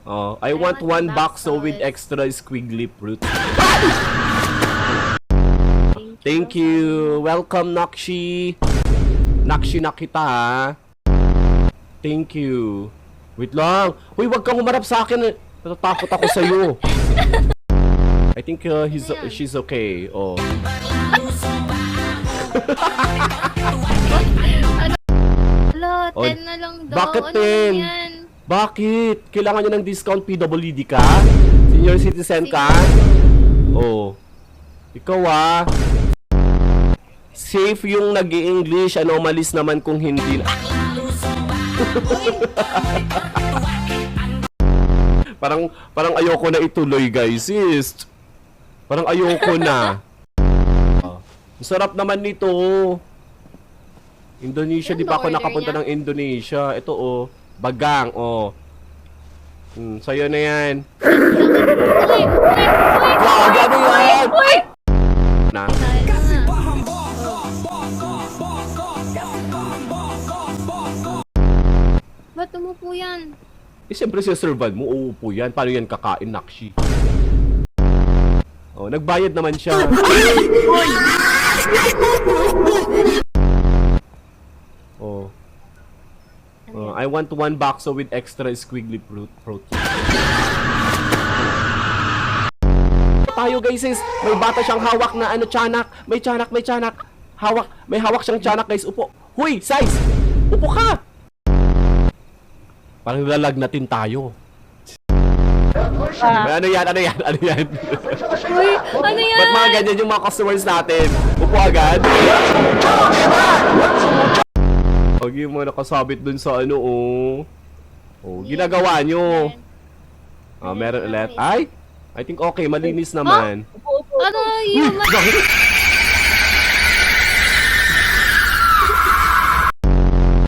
Oh, I want one bakso with extra squiggly fruit. Thank you. Welcome, Nakshi. Nakshi na kita, ha? Thank you. Wait lang. Uy, wag kang humarap sa akin. Natatakot ako sa'yo. I think she's okay. Oh. Hello, Oh, 10 na lang daw. bakit Ano 10? yan? Bakit? Kailangan nyo ng discount PWD ka? Senior citizen ka? Oh. Ikaw safe yung nag-i-English. Anomalies naman kung hindi. Parang ayoko na ituloy, guys. Sis. Parang ayoko na. Ang sarap naman nito. Indonesia, di pa ako nakapunta ng Indonesia. Ito, bagang, sa'yo na yan. Wag, ano yan? Na. Ba't umupo yan? Siyempre sa servan mo, uupo yan. Paano yan kakain, Nakshi? Nagbayad naman siya. I want one bakso with extra squiggly fruit. Tayo guys, may bata siyang hawak na tiyanak. May tiyanak. May hawak siyang tiyanak, guys. Upo. Huy, size! Upo ka! Parang lalagnatin tayo. Ano yan? Uy, ano yan? Ba't mga ganyan yung mga customers natin? Upo agad. Huwag yung mga nakasabit dun sa ginagawa nyo. Meron ulit. Ay! I think okay, malinis naman. Ano yun?